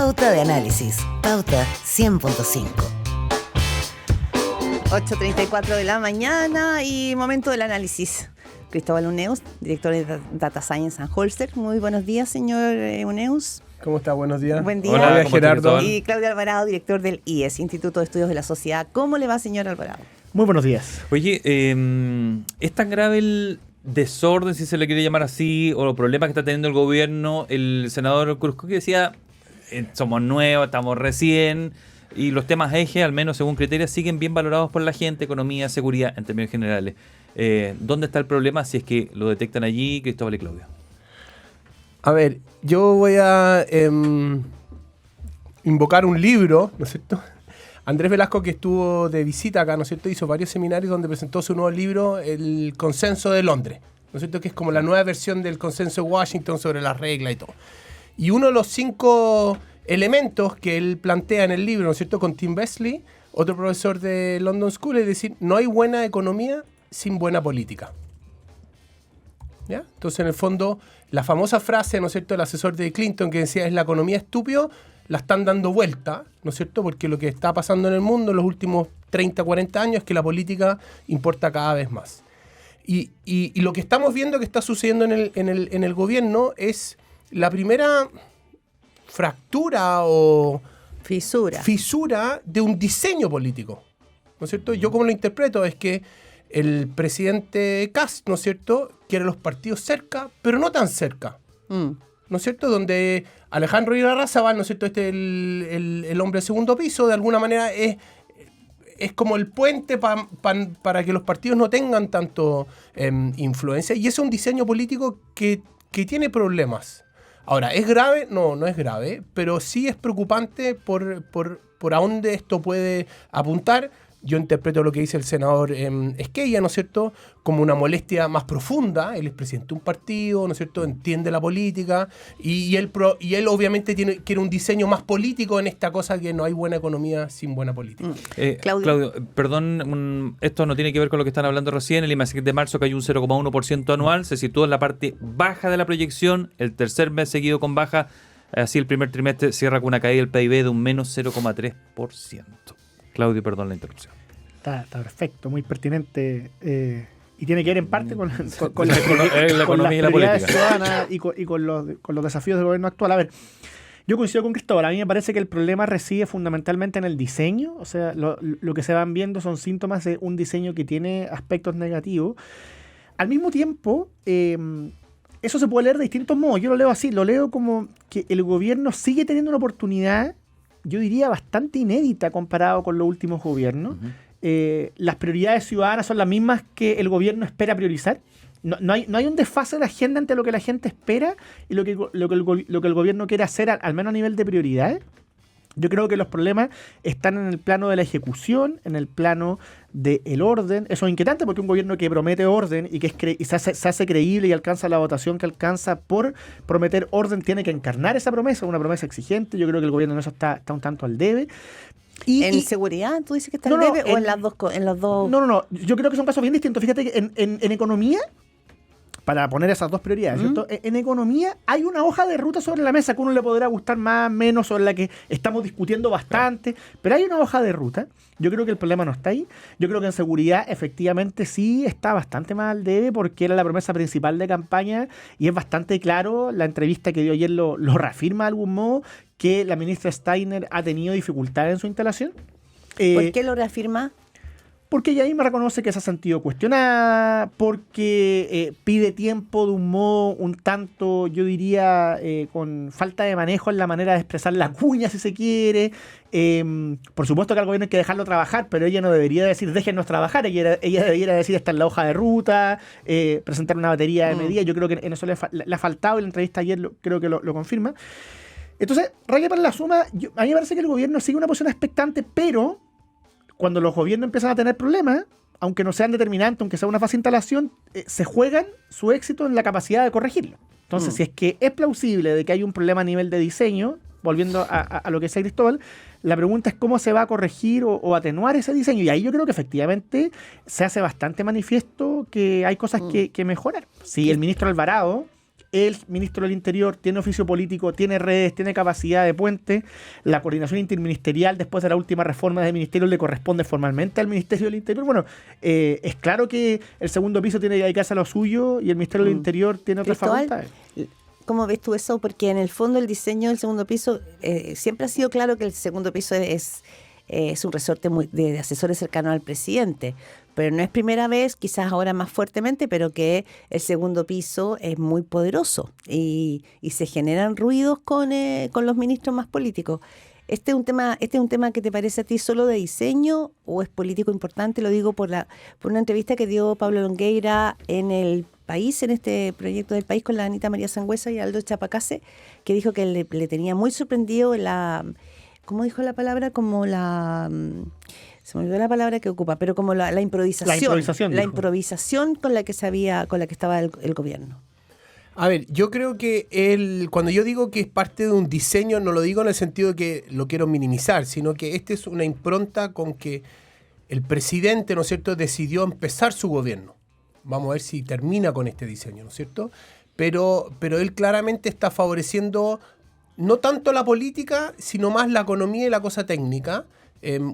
Pauta de análisis. Pauta 100.5. 8:34 de la mañana y momento del análisis. Cristóbal Uneus, director de Data Science and Holster. Muy buenos días, señor Uneus. ¿Cómo está? Buenos días. Buen día. Hola, Gerardo. Y Claudio Alvarado, director del IES, Instituto de Estudios de la Sociedad. ¿Cómo le va, señor Alvarado? Muy buenos días. Oye, ¿es tan grave el desorden, si se le quiere llamar así, o los problemas que está teniendo el gobierno? El senador Cruzcoque decía, somos nuevos, estamos recién, y los temas eje, al menos según criterios, siguen bien valorados por la gente, economía, seguridad, en términos generales. ¿Dónde está el problema si es que lo detectan allí, Cristóbal y Claudio? A ver, yo voy a invocar un libro, ¿no es cierto? Andrés Velasco, que estuvo de visita acá, ¿no es cierto? Hizo varios seminarios donde presentó su nuevo libro, El Consenso de Londres, ¿no es cierto? Que es como la nueva versión del Consenso de Washington sobre las reglas y todo. Y uno de los 5 elementos que él plantea en el libro, ¿no es cierto? Con Tim Besley, otro profesor de London School, es decir, no hay buena economía sin buena política. ¿Ya? Entonces, en el fondo, la famosa frase, ¿no es cierto?, del asesor de Clinton que decía, es la economía estúpido, la están dando vuelta, ¿no es cierto?, porque lo que está pasando en el mundo en los últimos 30, 40 años es que la política importa cada vez más. Y lo que estamos viendo que está sucediendo en el gobierno es la primera fractura o fisura de un diseño político, ¿no es cierto? Yo como lo interpreto es que el presidente Kast, ¿no es cierto?, quiere los partidos cerca, pero no tan cerca, ¿no es cierto? Donde Alejandro Irarrázaval, ¿no es cierto?, el hombre de segundo piso, de alguna manera es como el puente para que los partidos no tengan tanto influencia, y es un diseño político que tiene problemas. Ahora, ¿es grave? No, no es grave, pero sí es preocupante por a dónde esto puede apuntar. Yo interpreto lo que dice el senador Esquella, ¿no es cierto?, como una molestia más profunda. Él es presidente de un partido, ¿no es cierto?, entiende la política y él obviamente quiere un diseño más político en esta cosa que no hay buena economía sin buena política. Claudio, perdón, esto no tiene que ver con lo que están hablando recién. El IMASEC de marzo cayó un 0,1% anual, se situó en la parte baja de la proyección, el tercer mes seguido con baja, así el primer trimestre cierra con una caída del PIB de un menos 0,3%. Claudio, perdón la interrupción. Está perfecto, muy pertinente. Y tiene que ver en parte con la economía y la política ciudadana y con los desafíos del gobierno actual. A ver, yo coincido con Cristóbal. A mí me parece que el problema reside fundamentalmente en el diseño. O sea, lo que se van viendo son síntomas de un diseño que tiene aspectos negativos. Al mismo tiempo, eso se puede leer de distintos modos. Yo lo leo así, lo leo como que el gobierno sigue teniendo una oportunidad, yo diría, bastante inédita comparado con los últimos gobiernos. Las prioridades ciudadanas son las mismas que el gobierno espera priorizar. No hay un desfase de la agenda entre lo que la gente espera y lo que el gobierno quiere hacer, al menos a nivel de prioridades. Yo creo que los problemas están en el plano de la ejecución, en el plano del orden. Eso es inquietante porque un gobierno que promete orden y que se hace creíble y alcanza la votación que alcanza por prometer orden tiene que encarnar esa promesa, una promesa exigente. Yo creo que el gobierno en eso está un tanto al debe. ¿En seguridad tú dices que está al debe o en las dos? No. Yo creo que son casos bien distintos. Fíjate que en economía, para poner esas dos prioridades, ¿cierto? En economía hay una hoja de ruta sobre la mesa que a uno le podrá gustar más, menos, sobre la que estamos discutiendo bastante, pero hay una hoja de ruta. Yo creo que el problema no está ahí. Yo creo que en seguridad efectivamente sí está bastante más al debe porque era la promesa principal de campaña y es bastante claro, la entrevista que dio ayer lo reafirma de algún modo, que la ministra Steiner ha tenido dificultades en su instalación. ¿Por qué lo reafirma? Porque ella misma reconoce que se ha sentido cuestionada, porque pide tiempo de un modo un tanto, yo diría, con falta de manejo en la manera de expresar la cuña, si se quiere. Por supuesto que al gobierno hay que dejarlo trabajar, pero ella no debería decir déjennos trabajar, ella debería decir esta es la hoja de ruta, presentar una batería de medidas. Yo creo que en eso le ha faltado y la entrevista ayer creo que lo confirma. Entonces, raya para la suma, a mí me parece que el gobierno sigue una posición expectante, pero cuando los gobiernos empiezan a tener problemas, aunque no sean determinantes, aunque sea una fase de instalación, se juegan su éxito en la capacidad de corregirlo. Entonces, si es que es plausible de que hay un problema a nivel de diseño, volviendo a lo que decía Cristóbal, la pregunta es cómo se va a corregir o atenuar ese diseño. Y ahí yo creo que efectivamente se hace bastante manifiesto que hay cosas que mejorar. Si el ministro Alvarado el ministro del Interior tiene oficio político, tiene redes, tiene capacidad de puente. La coordinación interministerial después de la última reforma del ministerio le corresponde formalmente al Ministerio del Interior. Bueno, es claro que el segundo piso tiene que dedicarse a lo suyo y el Ministerio del Interior tiene otras facultades. ¿Cómo ves tú eso? Porque en el fondo el diseño del segundo piso siempre ha sido claro que el segundo piso es un resorte de asesores cercanos al presidente, pero no es primera vez, quizás ahora más fuertemente, pero que el segundo piso es muy poderoso y se generan ruidos con los ministros más políticos. ¿Este es un tema que te parece a ti solo de diseño o es político importante? Lo digo por una entrevista que dio Pablo Longueira en El País, en este proyecto del País con la Anita María Sangüesa y Aldo Chapacase, que dijo que le tenía muy sorprendido ¿cómo dijo la palabra? Se me olvidó la palabra que ocupa, pero como la improvisación. La improvisación con la que estaba el gobierno. A ver, yo creo que cuando yo digo que es parte de un diseño, no lo digo en el sentido de que lo quiero minimizar, sino que esta es una impronta con que el presidente, ¿no es cierto?, decidió empezar su gobierno. Vamos a ver si termina con este diseño, ¿no es cierto? Pero él claramente está favoreciendo no tanto la política, sino más la economía y la cosa técnica.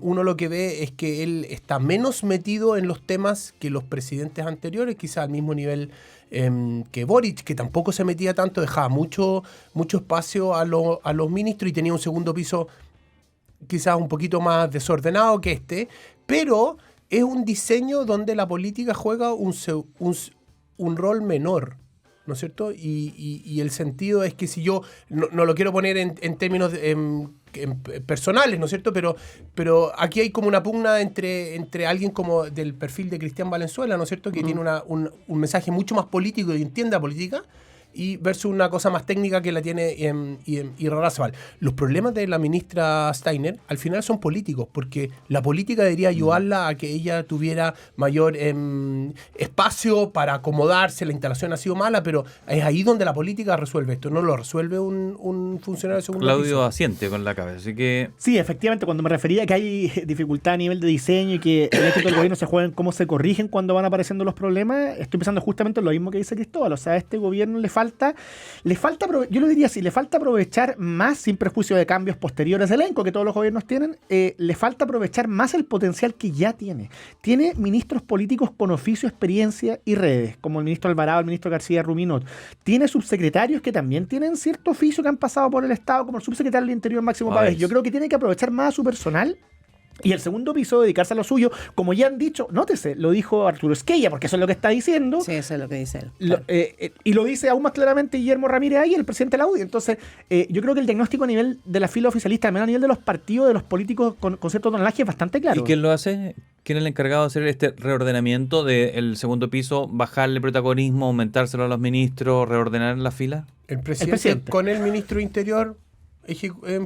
Uno lo que ve es que él está menos metido en los temas que los presidentes anteriores, quizás al mismo nivel que Boric, que tampoco se metía tanto, dejaba mucho espacio a los ministros y tenía un segundo piso quizás un poquito más desordenado que este, pero es un diseño donde la política juega un rol menor, ¿no es cierto? Y el sentido es que si yo, no lo quiero poner en términos personales, ¿no es cierto? Pero aquí hay como una pugna entre alguien como del perfil de Cristian Valenzuela, ¿no es cierto? Que tiene un mensaje mucho más político y entiende la política, y versus una cosa más técnica que la tiene Irarrázaval. Los problemas de la ministra Steiner al final son políticos, porque la política debería ayudarla a que ella tuviera mayor espacio para acomodarse. La instalación ha sido mala, pero es ahí donde la política resuelve esto, no lo resuelve un funcionario de segundo Claudio piso. asiente con la cabeza, así que... Sí, efectivamente, cuando me refería a que hay dificultad a nivel de diseño y que el éxito del gobierno se juega en cómo se corrigen cuando van apareciendo los problemas, estoy pensando justamente en lo mismo que dice Cristóbal. O sea, a este gobierno le falta, yo lo diría así, le falta aprovechar más, sin prejuicio de cambios posteriores de elenco que todos los gobiernos tienen, le falta aprovechar más el potencial que ya tiene. Tiene ministros políticos con oficio, experiencia y redes, como el ministro Alvarado, el ministro García Ruminot. Tiene subsecretarios que también tienen cierto oficio, que han pasado por el Estado, como el subsecretario del Interior Máximo Pavés. Yo creo que tiene que aprovechar más a su personal. Y el segundo piso, dedicarse a lo suyo, como ya han dicho, nótese, lo dijo Arturo Esquella, porque eso es lo que está diciendo. Sí, eso es lo que dice él. Y lo dice aún más claramente Guillermo Ramírez ahí, el presidente de la UDI. Entonces, yo creo que el diagnóstico a nivel de la fila oficialista, también a nivel de los partidos, de los políticos con cierto tonelaje, es bastante claro. ¿Y quién lo hace? ¿Quién es el encargado de hacer este reordenamiento del segundo piso? ¿Bajarle protagonismo, aumentárselo a los ministros, reordenar la fila? El presidente con el ministro de Interior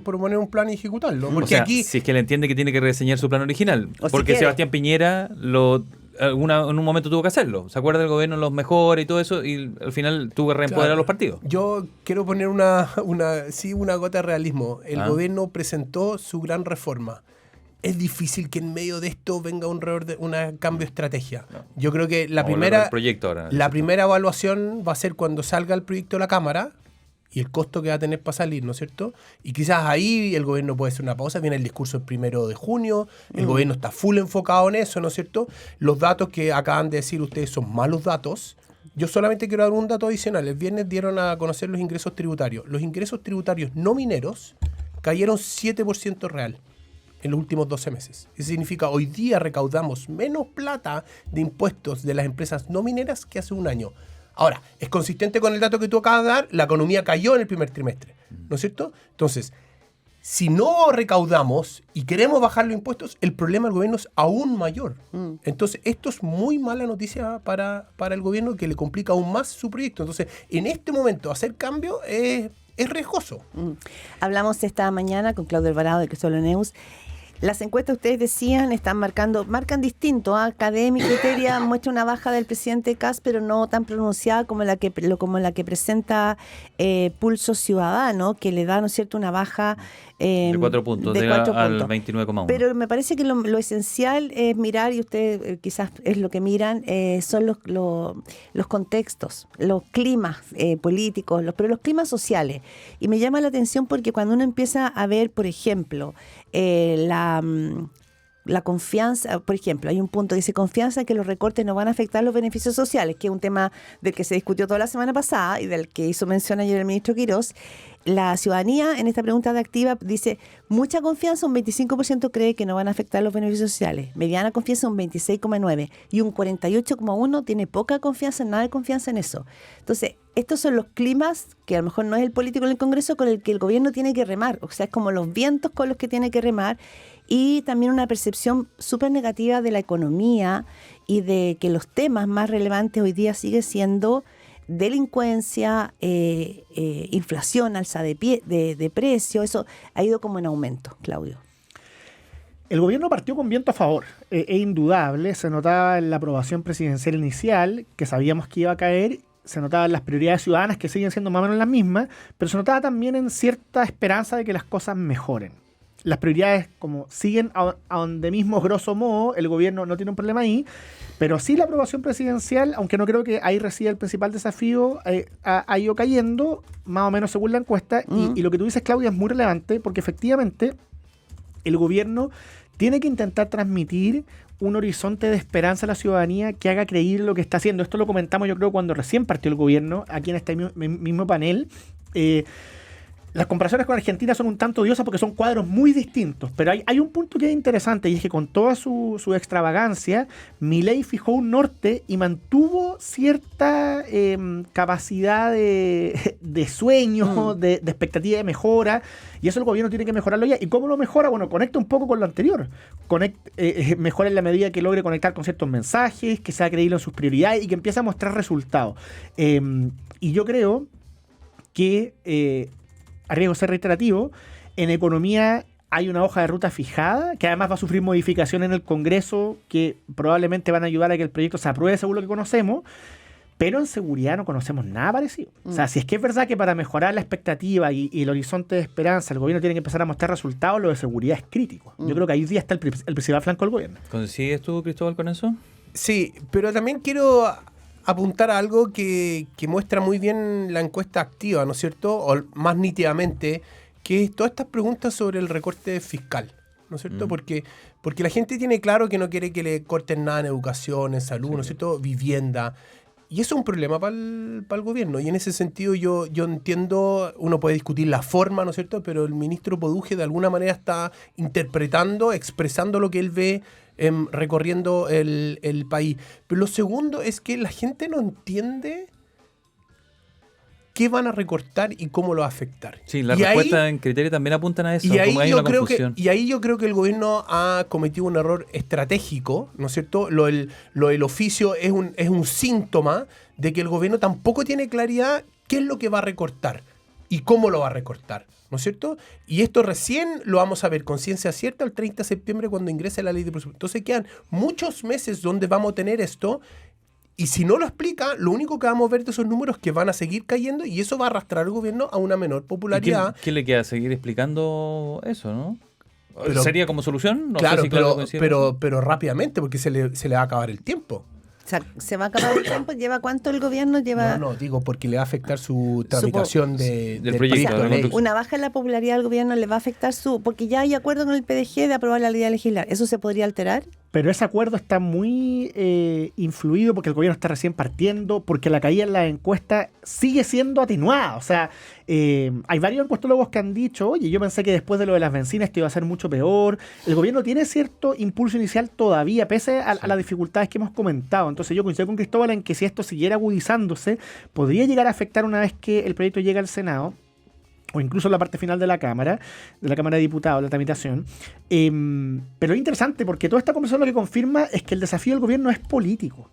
proponer un plan y ejecutarlo. Porque o sea, aquí, si es que él entiende que tiene que rediseñar su plan original. Porque si Sebastián Piñera en un momento tuvo que hacerlo. ¿Se acuerda del gobierno los mejores y todo eso? Y al final tuvo que reempoderar a los partidos. Yo quiero poner una gota de realismo. El gobierno presentó su gran reforma. Es difícil que en medio de esto venga un cambio de estrategia. No. Yo creo que la primera evaluación va a ser cuando salga el proyecto de la Cámara y el costo que va a tener para salir, ¿no es cierto? Y quizás ahí el gobierno puede hacer una pausa, viene el discurso el 1 de junio, el gobierno está full enfocado en eso, ¿no es cierto? Los datos que acaban de decir ustedes son malos datos. Yo solamente quiero dar un dato adicional. El viernes dieron a conocer los ingresos tributarios. Los ingresos tributarios no mineros cayeron 7% real en los últimos 12 meses. Eso significa hoy día recaudamos menos plata de impuestos de las empresas no mineras que hace un año. Ahora, es consistente con el dato que tú acabas de dar, la economía cayó en el primer trimestre, ¿no es cierto? Entonces, si no recaudamos y queremos bajar los impuestos, el problema del gobierno es aún mayor. Entonces, esto es muy mala noticia para el gobierno, que le complica aún más su proyecto. Entonces, en este momento, hacer cambio es riesgoso. Hablamos esta mañana con Claudio Alvarado de Cristóbal Neus Las encuestas, ustedes decían, marcan distinto. Académica Criteria muestra una baja del presidente Kast, pero no tan pronunciada como la que presenta Pulso Ciudadano, que le da, ¿no es cierto?, una baja de 4 puntos, de 4 al puntos. 29,1. Pero me parece que lo esencial es mirar, y ustedes quizás es lo que miran, son los contextos, los climas políticos, pero los climas sociales. Y me llama la atención porque cuando uno empieza a ver, por ejemplo, la confianza, por ejemplo, hay un punto que dice confianza que los recortes no van a afectar los beneficios sociales, que es un tema del que se discutió toda la semana pasada y del que hizo mención ayer el ministro Quirós. La ciudadanía en esta pregunta de Activa dice mucha confianza, un 25% cree que no van a afectar los beneficios sociales, mediana confianza un 26,9% y un 48,1% tiene poca confianza, nada de confianza en eso. Entonces, estos son los climas que a lo mejor no es el político en el Congreso con el que el gobierno tiene que remar, o sea, es como los vientos con los que tiene que remar, y también una percepción súper negativa de la economía y de que los temas más relevantes hoy día sigue siendo delincuencia, inflación, alza de precio. Eso ha ido como en aumento, Claudio. El gobierno partió con viento a favor, es indudable, se notaba en la aprobación presidencial inicial, que sabíamos que iba a caer, se notaba en las prioridades ciudadanas, que siguen siendo más o menos las mismas, pero se notaba también en cierta esperanza de que las cosas mejoren. Las prioridades como siguen a donde mismo, grosso modo, el gobierno no tiene un problema ahí, pero sí la aprobación presidencial, aunque no creo que ahí resida el principal desafío, ha ido cayendo, más o menos según la encuesta, y lo que tú dices, Claudia, es muy relevante, porque efectivamente el gobierno tiene que intentar transmitir un horizonte de esperanza a la ciudadanía que haga creíble lo que está haciendo. Esto lo comentamos, yo creo, cuando recién partió el gobierno, aquí en este mismo panel. Las comparaciones con Argentina son un tanto odiosas porque son cuadros muy distintos, pero hay un punto que es interesante, y es que con toda su extravagancia, Milei fijó un norte y mantuvo cierta capacidad de sueño, de expectativa de mejora, y eso el gobierno tiene que mejorarlo ya. ¿Y cómo lo mejora? Bueno, conecta un poco con lo anterior. Mejora en la medida que logre conectar con ciertos mensajes, que sea creíble en sus prioridades y que empiece a mostrar resultados. Y yo creo que... a riesgo de ser reiterativo, en economía hay una hoja de ruta fijada, que además va a sufrir modificaciones en el Congreso que probablemente van a ayudar a que el proyecto se apruebe según lo que conocemos, pero en seguridad no conocemos nada parecido. O sea, si es que es verdad que para mejorar la expectativa y el horizonte de esperanza el gobierno tiene que empezar a mostrar resultados, lo de seguridad es crítico. Yo creo que ahí ya está el principal flanco del gobierno. ¿Coincides tú, Cristóbal, con eso? Sí, pero también quiero apuntar a algo que muestra muy bien la encuesta Activa, ¿no es cierto? O más nítidamente, que es todas estas preguntas sobre el recorte fiscal, ¿no es cierto? Porque la gente tiene claro que no quiere que le corten nada en educación, en salud, ¿no es cierto? Vivienda. Y eso es un problema para el gobierno. Y en ese sentido yo entiendo, uno puede discutir la forma, ¿no es cierto? Pero el ministro Poduje de alguna manera está interpretando, expresando lo que él ve recorriendo el país. Pero lo segundo es que la gente no entiende qué van a recortar y cómo lo va a afectar. Sí, las respuestas en criterio también apuntan a eso, y ahí como hay una confusión. Y ahí yo creo que el gobierno ha cometido un error estratégico, ¿no es cierto? Lo del oficio es un síntoma de que el gobierno tampoco tiene claridad qué es lo que va a recortar y cómo lo va a recortar, ¿no es cierto? Y esto recién lo vamos a ver con ciencia cierta el 30 de septiembre cuando ingrese la ley de presupuesto. Entonces quedan muchos meses donde vamos a tener esto. Y si no lo explica, lo único que vamos a ver de esos números es que van a seguir cayendo y eso va a arrastrar al gobierno a una menor popularidad. ¿Qué le queda? ¿Seguir explicando eso, no? ¿Sería como solución? No claro, sé si pero rápidamente, porque se le va a acabar el tiempo. O sea, ¿se va a acabar el tiempo? ¿Lleva cuánto el gobierno? No, digo, porque le va a afectar su tramitación del proyecto. de ley. Una baja en la popularidad del gobierno le va a afectar porque ya hay acuerdo con el PDG de aprobar la ley de legislar. ¿Eso se podría alterar? Pero ese acuerdo está muy influido porque el gobierno está recién partiendo, porque la caída en la encuesta sigue siendo atenuada. O sea, hay varios encuestólogos que han dicho, oye, yo pensé que después de lo de las bencinas esto iba a ser mucho peor. El gobierno tiene cierto impulso inicial todavía, pese a las dificultades que hemos comentado. Entonces yo coincido con Cristóbal en que si esto siguiera agudizándose, podría llegar a afectar una vez que el proyecto llegue al Senado, o incluso en la parte final de la Cámara de Diputados, la tramitación. Pero es interesante porque toda esta conversación lo que confirma es que el desafío del gobierno es político.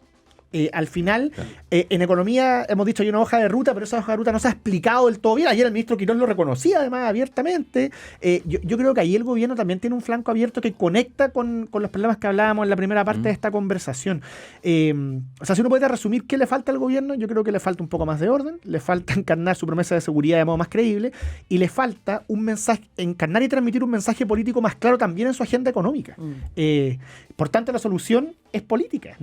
Al final, en economía hemos dicho hay una hoja de ruta, pero esa hoja de ruta no se ha explicado del todo bien. Ayer el ministro Quirós lo reconocía además abiertamente. Yo creo que ahí el gobierno también tiene un flanco abierto que conecta con los problemas que hablábamos en la primera parte de esta conversación. O sea, si uno puede resumir qué le falta al gobierno, yo creo que le falta un poco más de orden, le falta encarnar su promesa de seguridad de modo más creíble y le falta un mensaje, encarnar y transmitir un mensaje político más claro también en su agenda económica. Por tanto, la solución es política.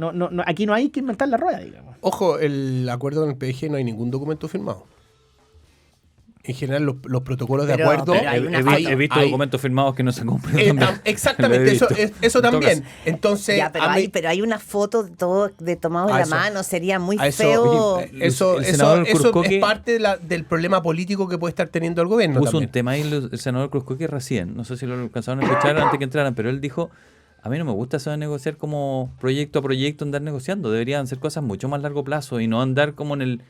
Aquí no hay que inventar la rueda, digamos. Ojo, el acuerdo con el PDG no hay ningún documento firmado. En general, los protocolos de acuerdo... He visto documentos firmados que no se cumplen. Exactamente, eso también. Entonces, ya, pero hay una foto de todo tomado de la mano, sería muy feo. Eso es parte del problema político que puede estar teniendo el gobierno. Puso un tema ahí el senador Cruzcoque recién, no sé si lo alcanzaron a escuchar antes que entraran, pero él dijo: a mí no me gusta eso de negociar como proyecto a proyecto, andar negociando. Deberían ser cosas mucho más a largo plazo y no andar como en el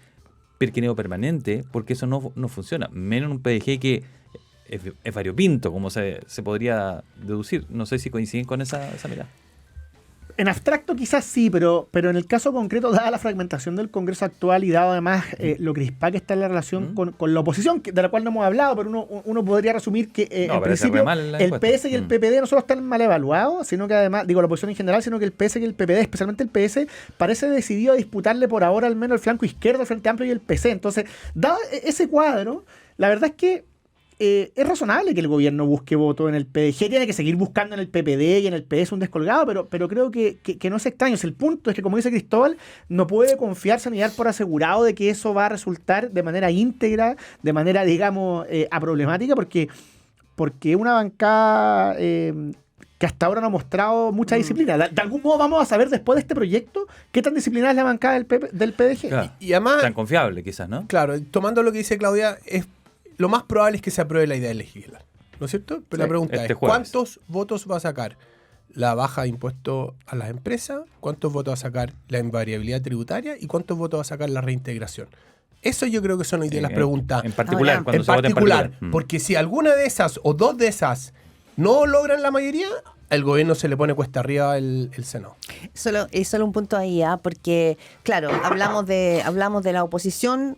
pirquineo permanente, porque eso no funciona. Menos en un PDG que es variopinto, como se podría deducir. No sé si coinciden con esa mirada. En abstracto quizás sí, pero en el caso concreto, dada la fragmentación del Congreso actual y dado además lo crispada que está en la relación con la oposición, de la cual no hemos hablado, pero uno podría resumir que en principio el PS y el PPD no solo están mal evaluados, sino que además, digo la oposición en general, sino que el PS y el PPD, especialmente el PS, parece decidido a disputarle por ahora al menos el flanco izquierdo, el Frente Amplio y el PC. Entonces, dado ese cuadro, la verdad es que es razonable que el gobierno busque voto en el PDG, tiene que seguir buscando en el PPD y en el PS un descolgado, pero creo que no es extraño. El punto es que, como dice Cristóbal, no puede confiarse ni dar por asegurado de que eso va a resultar de manera íntegra, de manera, digamos, aproblemática, porque una bancada que hasta ahora no ha mostrado mucha disciplina. De algún modo vamos a saber después de este proyecto qué tan disciplinada es la bancada del PDG. Claro. Y además, tan confiable quizás, ¿no? Claro, tomando lo que dice Claudia, lo más probable es que se apruebe la idea de legislar, ¿no es cierto? Pero la pregunta es, ¿cuántos votos va a sacar la baja de impuestos a las empresas? ¿Cuántos votos va a sacar la invariabilidad tributaria? ¿Y cuántos votos va a sacar la reintegración? Eso yo creo que son hoy día las preguntas. En particular, en particular. Porque si alguna de esas o dos de esas no logran la mayoría, el gobierno se le pone cuesta arriba el Senado. Es solo un punto ahí, porque, claro, hablamos de la oposición,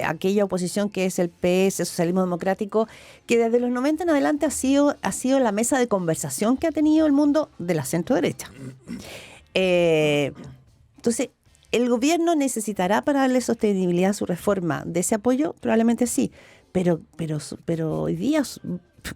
aquella oposición que es el PS, Socialismo Democrático, que desde los 90 en adelante ha sido la mesa de conversación que ha tenido el mundo de la centro-derecha. Entonces, ¿el gobierno necesitará para darle sostenibilidad a su reforma de ese apoyo? Probablemente sí, pero hoy día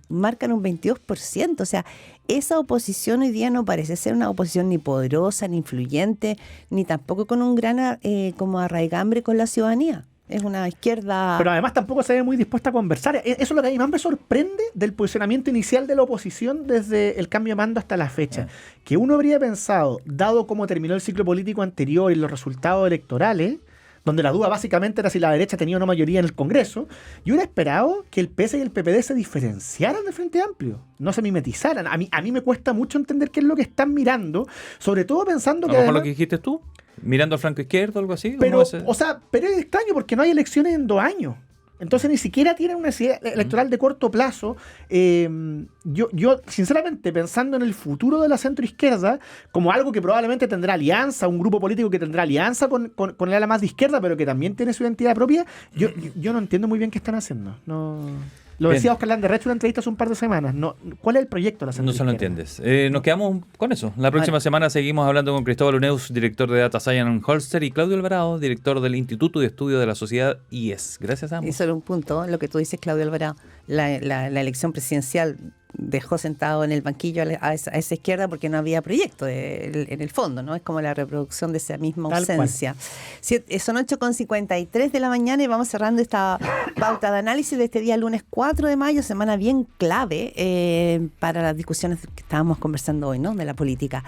marcan un 22%, o sea, esa oposición hoy día no parece ser una oposición ni poderosa, ni influyente, ni tampoco con un gran como arraigambre con la ciudadanía. Es una izquierda... Pero además tampoco se ve muy dispuesta a conversar. Eso es lo que a mí más me sorprende del posicionamiento inicial de la oposición desde el cambio de mando hasta la fecha. Que uno habría pensado, dado cómo terminó el ciclo político anterior y los resultados electorales, donde la duda básicamente era si la derecha tenía una mayoría en el Congreso, yo hubiera esperado que el PS y el PPD se diferenciaran del Frente Amplio, no se mimetizaran. A mí me cuesta mucho entender qué es lo que están mirando, sobre todo pensando que... ¿A lo mejor lo que dijiste tú? ¿Mirando al flanco izquierdo o algo así? Pero es extraño porque no hay elecciones en 2 años. Entonces ni siquiera tienen una necesidad electoral de corto plazo. Yo, sinceramente, pensando en el futuro de la centroizquierda, como algo que probablemente tendrá alianza, un grupo político que tendrá alianza con el ala más de izquierda, pero que también tiene su identidad propia, yo no entiendo muy bien qué están haciendo. No... Lo decía Oscar Landerrecht en una entrevista hace un par de semanas. ¿Cuál es el proyecto de la centroizquierda? No se lo entiendes. Nos quedamos con eso. La próxima semana seguimos hablando con Cristóbal Uneus, director de Data Science en Holster, y Claudio Alvarado, director del Instituto de Estudio de la Sociedad IES. Gracias a ambos. Y solo un punto, lo que tú dices, Claudio Alvarado. La elección presidencial dejó sentado en el banquillo a esa izquierda porque no había proyecto en el fondo, ¿no? Es como la reproducción de esa misma ausencia. Son 8:53 de la mañana y vamos cerrando esta pauta de análisis de este día lunes 4 de mayo, semana bien clave para las discusiones que estábamos conversando hoy, ¿no? De la política.